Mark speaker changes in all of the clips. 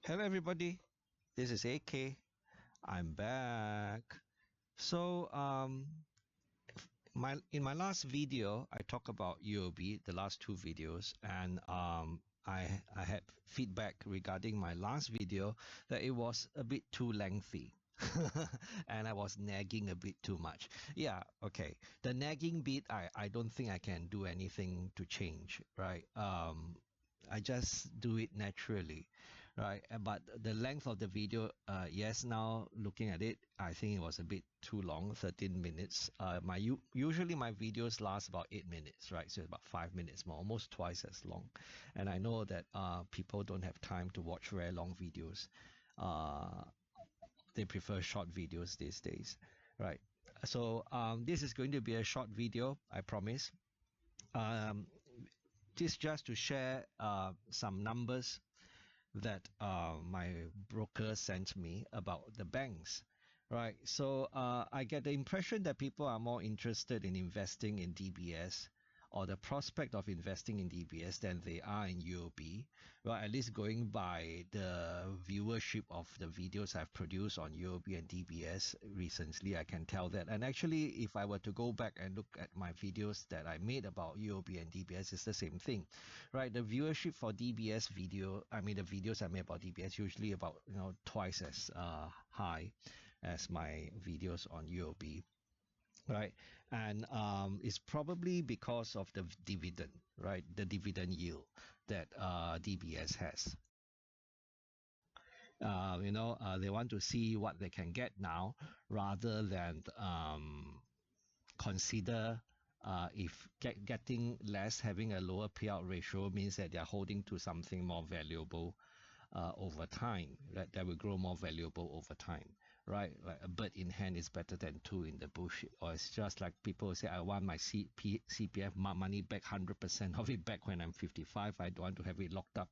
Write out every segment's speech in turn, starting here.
Speaker 1: Hello everybody, this is AK. I'm back. So in my last video I talked about UOB, the last two videos, and I had feedback regarding my last video that it was a bit too lengthy. And I was nagging a bit too much. Yeah, okay. The nagging bit, I don't think I can do anything to change, right? I just do it naturally, right? But the length of the video, yes, now looking at it, I think it was a bit too long, 13 minutes. Usually my videos last about 8 minutes, right? So it's about 5 minutes more, almost twice as long. And I know that people don't have time to watch very long videos. They prefer short videos these days, right? So this is going to be a short video, I promise. This just to share some numbers that my broker sent me about the banks, right? So I get the impression that people are more interested in investing in DBS or the prospect of investing in DBS than they are in UOB. Well, at least going by the viewership of the videos I've produced on UOB and DBS recently, I can tell that. And actually, if I were to go back and look at my videos that I made about UOB and DBS, it's the same thing, right? The viewership for DBS video, the videos I made about DBS usually about twice as high as my videos on UOB. Right, and it's probably because of the dividend, right? The dividend yield that DBS has. They want to see what they can get now rather than consider if getting less, having a lower payout ratio means that they're holding to something more valuable over time, that will grow more valuable over time, right? Like a bird in hand is better than two in the bush. Or it's just like people say, I want my CPF money back, 100% of it back when I'm 55. I don't want to have it locked up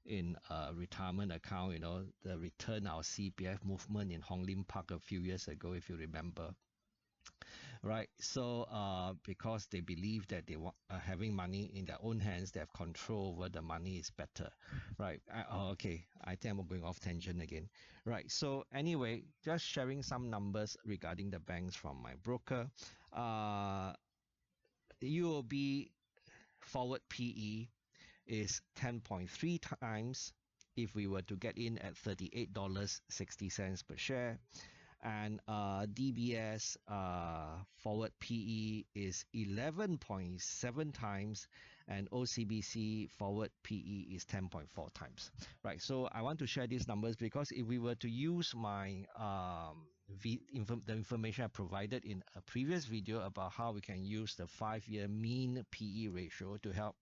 Speaker 1: in a retirement account. The return our CPF movement in Hong Lim Park a few years ago, if you remember. Right, so because they believe that they want having money in their own hands, they have control over the money is better, right? Okay, I think I'm going off tangent again, right? So anyway, just sharing some numbers regarding the banks from my broker. UOB forward PE is 10.3 times if we were to get in at $38.60 per share. And DBS forward PE is 11.7 times, and OCBC forward PE is 10.4 times. Right. So I want to share these numbers because if we were to use my the information I provided in a previous video about how we can use the 5-year mean PE ratio to help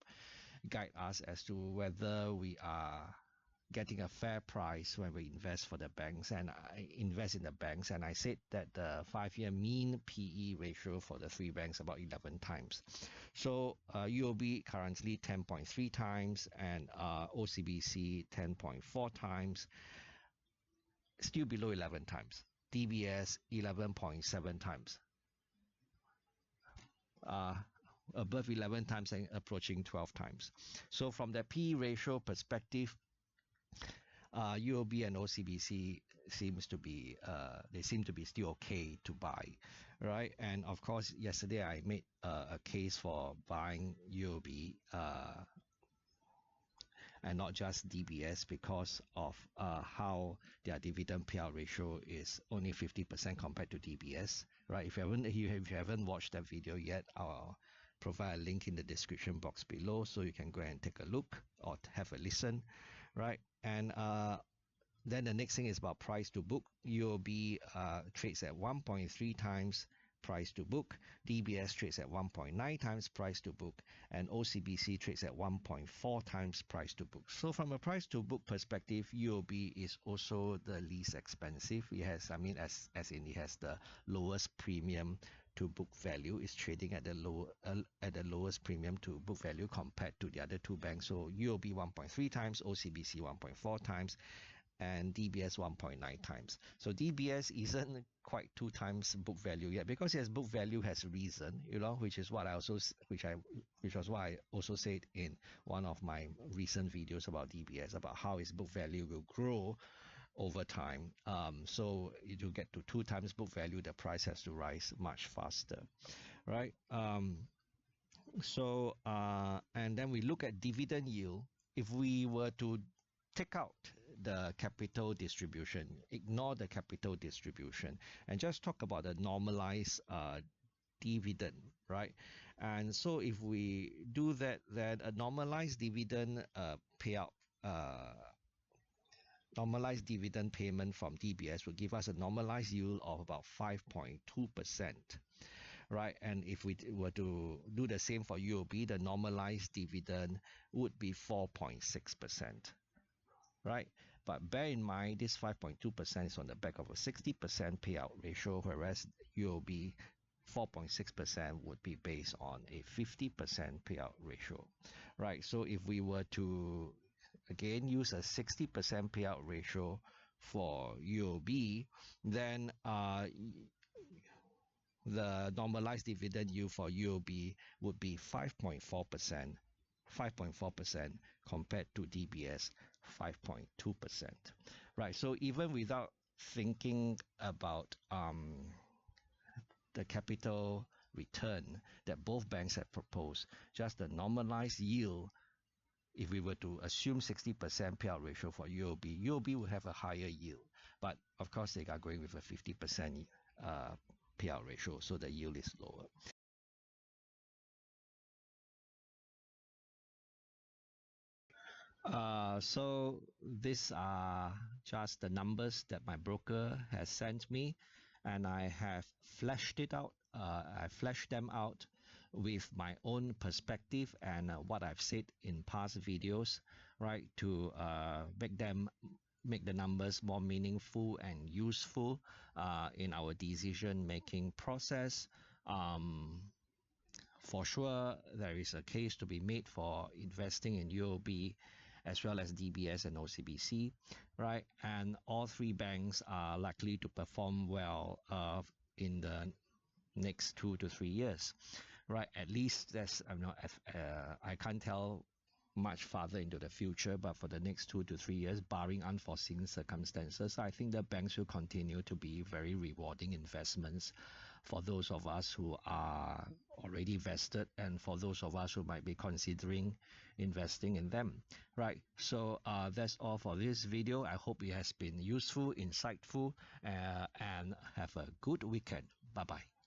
Speaker 1: guide us as to whether we are getting a fair price when we invest for the banks, and I invest in the banks, and I said that the 5-year mean PE ratio for the three banks about 11 times. So UOB currently 10.3 times, and OCBC 10.4 times, still below 11 times. DBS 11.7 times. Above 11 times and approaching 12 times. So from the PE ratio perspective, UOB and OCBC seem to be still okay to buy, right? And of course, yesterday I made a case for buying UOB and not just DBS because of how their dividend payout ratio is only 50% compared to DBS, right? If you haven't watched that video yet, I'll provide a link in the description box below so you can go and take a look or have a listen, right? And then the next thing is about price to book. UOB trades at 1.3 times price to book, DBS trades at 1.9 times price to book, and OCBC trades at 1.4 times price to book. So from a price to book perspective, UOB is also the least expensive. It has, as in it has the lowest premium to book value. It's trading at the lowest premium to book value compared to the other two banks. So UOB 1.3 times, OCBC 1.4 times. and DBS 1.9 times. So DBS isn't quite 2 times book value yet, because yes, book value has risen, which is what I also which was what I also said in one of my recent videos about DBS, about how its book value will grow over time. So to get to 2 times book value, the price has to rise much faster, right? And then we look at dividend yield. If we were to take out the capital distribution, ignore the capital distribution, and just talk about the normalized dividend, right? And so if we do that, then a normalized dividend payout, normalized dividend payment from DBS will give us a normalized yield of about 5.2%. Right, and if we were to do the same for UOB, the normalized dividend would be 4.6%, right? But bear in mind, this 5.2% is on the back of a 60% payout ratio, whereas UOB 4.6% would be based on a 50% payout ratio, right? So if we were to, again, use a 60% payout ratio for UOB, then the normalized dividend yield for UOB would be 5.4%, compared to DBS 5.2%, right? So even without thinking about the capital return that both banks have proposed, just the normalized yield, if we were to assume 60% payout ratio for UOB would have a higher yield, but of course they are going with a 50% payout ratio, so the yield is lower. So these are just the numbers that my broker has sent me, and I have fleshed it out. I fleshed them out with my own perspective and what I've said in past videos, right, to make the numbers more meaningful and useful in our decision-making process. For sure, there is a case to be made for investing in UOB as well as DBS and OCBC, right? And all 3 banks are likely to perform well in the next 2 to 3 years, right? At least that's, I can't tell much farther into the future, but for the next 2 to 3 years, barring unforeseen circumstances, I think the banks will continue to be very rewarding investments for those of us who are already vested, and for those of us who might be considering investing in them, right? So that's all for this video. I hope it has been useful, insightful, and have a good weekend. Bye-bye.